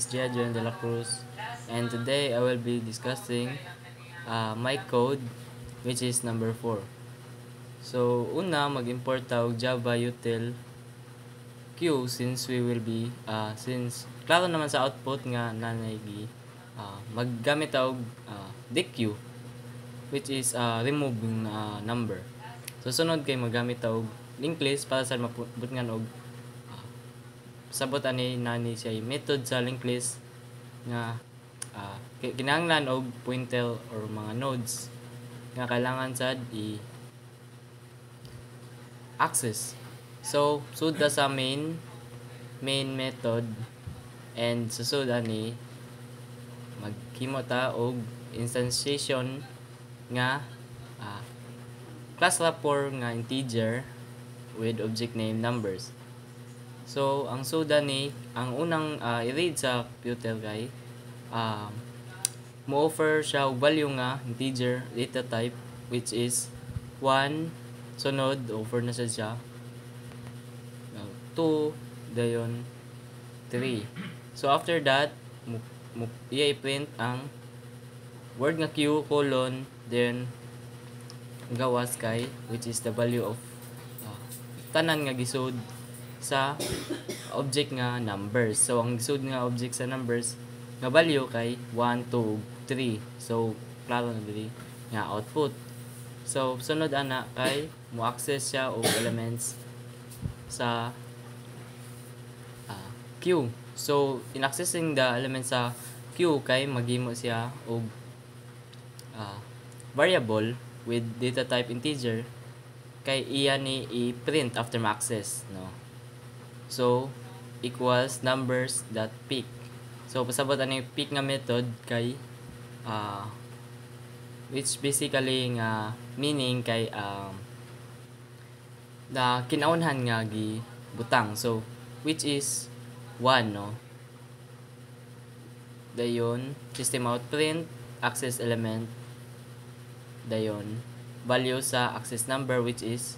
Giadrian de la Cruz, and today I will be discussing my code, which is number 4. So, una, mag-import tawag Java util Q since we will be, since klaro naman sa output nga nanay maggamit tawag DQ, which is removing number. So, sunod kay magamit tawag linked list para sa maput nga og sabot ani nani siya method sa linked list nga kinahanglan og pointer or mga nodes nga kailangan sad access. So suda sa main method, and susud ani maghimo ta og instantiation nga class wrapper nga integer with object name numbers. So, ang suda ni, ang unang i-read sa computer kay, mo-offer siya og value nga integer data type, which is 1, sunod, offer na siya 2, dayon 3. So, after that, i-print ang word nga Q, colon, then gawas kay, which is the value of tanan nga gisud sa object nga numbers. So, ang gisud nga object sa numbers nga value kay 1, 2, 3. So, klaro na diri nga output. So, sunod ana kay mo access siya og elements sa Q. So, in accessing the elements sa Q kay maghimo siya og variable with data type integer kay iya ni i-print after ma-access, no? So, equals numbers dot pick. So, pasabot ani pick nga method kay which basically nga meaning kay the kinaunhan nga butang. So, which is 1, no? Dayon, system out print, access element, dayon, value sa access number which is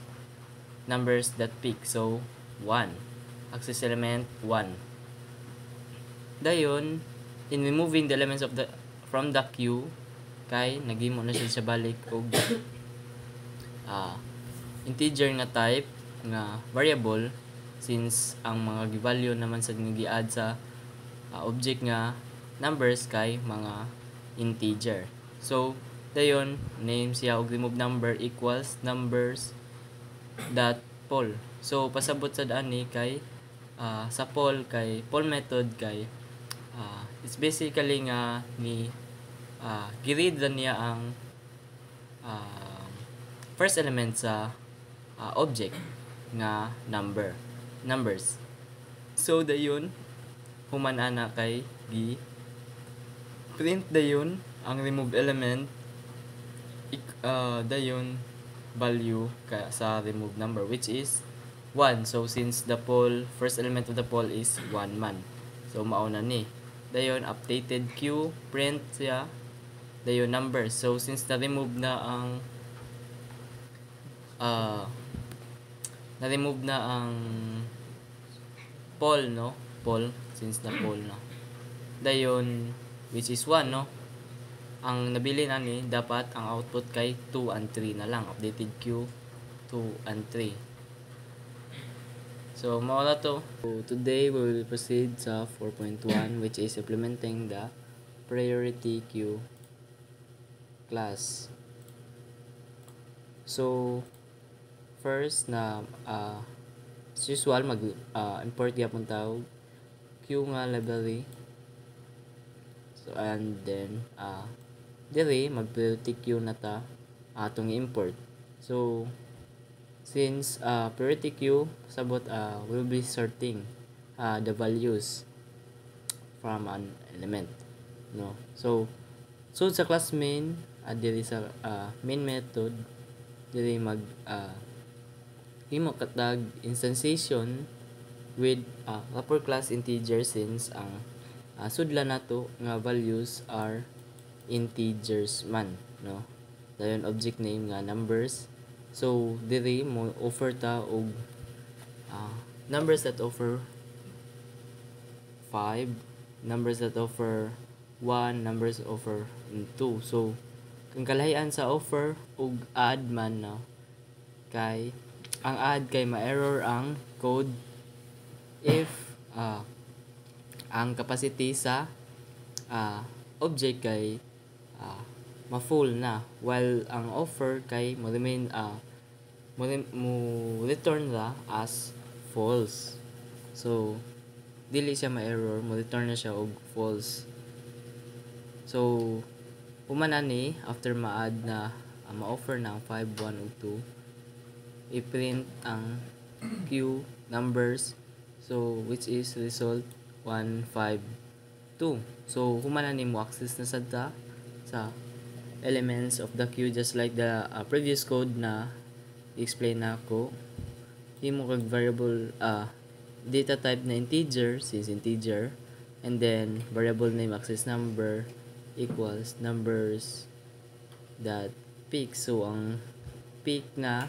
numbers that pick. So, 1. Access element 1. Dayon, in removing the elements of from the queue, kay naghimo na siya balik og integer nga type nga variable since ang mga value naman sa gi-add sa object nga numbers kay mga integer. So, dayon name siya og remove number equals numbers dot poll. So, pasabot sa daan ni kay sa poll method kay it's basically nga ni gi-read niya ang first element sa object nga numbers. So, dayon human ana kay print dayon ang remove element dayon value sa remove number which is 1. So, since the poll, first element of the poll is 1 man. So, mauna ni. Dayon, updated Q, print siya. Dayon, numbers. So, since na-remove na ang poll, no? Poll, since na poll na. Dayon, which is 1, no? Ang nabili na ni, dapat ang output kay 2 and 3 na lang. Updated Q, 2 and 3. So, mawala to. So, today, we will proceed sa 4.1 which is implementing the priority queue class. So, first na as usual, import yapon tawag queue nga library. So, and then dire mag-priority queue na ta atong import. So, since priority queue sabot will be sorting the values from an element, no? So sa class main diri sa main method diri mag himo katag instantiation with upper class integer since ang sudlan nato nga values are integers man, no? Dayon object name nga numbers. So, diri mo offer ta og numbers that offer 5, numbers that offer 1, numbers offer 2. So kung kalahian sa offer ug add man no, kay ang add kay ma-error ang code if ang capacity sa object kay ma-full na, while ang offer kay mo remain mo return ra as false. So dili siya ma-error, mo return na siya og false. So human ani after ma-add na ma-offer na ang 5, 1 ug 2, i-print ang q numbers, so which is result 1, 5, 2. So human ani mo access na sad ta sa elements of the queue, just like the previous code na explain na ako. Himo kag variable data type na integer, since integer, and then variable name access number equals numbers that pick. So ang pick na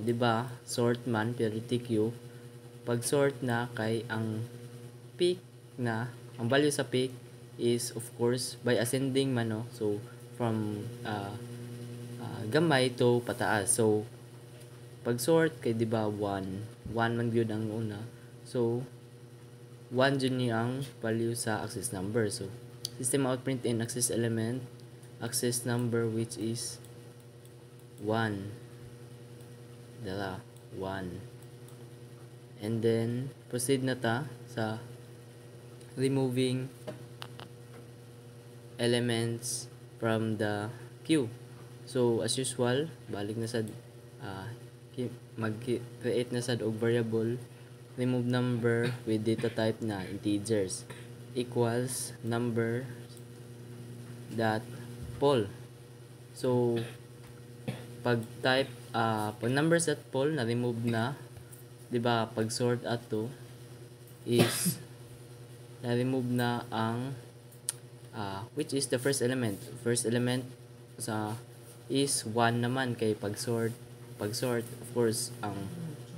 di ba sort man priority queue, pag sort na kay ang pick na ang value sa pick is of course by ascending man no, so from gamay to pataas. So pag sort kay di ba 1 man gyud ang una, so 1 jud ni ang value sa access number. So system out print in access element access number which is 1, dala 1, and then proceed na ta sa removing elements from the queue. So as usual balik na sa mag-create na sad og variable remove number with data type na integers equals number dot poll. So pag type pag numbers at poll na remove na, di ba pag sort ato is na remove na ang which is the first element sa is 1 naman, kay pag sort of course ang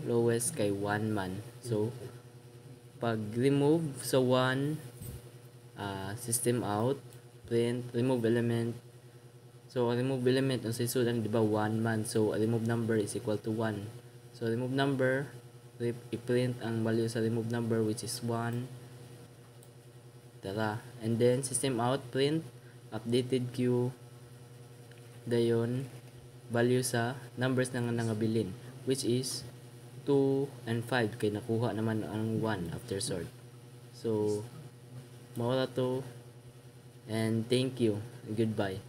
lowest kay 1 man. So pag remove sa 1 system out print remove element. So remove element ang sisudan di ba 1 man, so remove number is equal to 1. So remove number, i-print ang value sa remove number which is 1, tara, and then system out print updated queue dayon value sa numbers na nga nangabilin which is 2 and 5 kay nakuha naman ang 1 after sort. So mao to, and thank you and goodbye.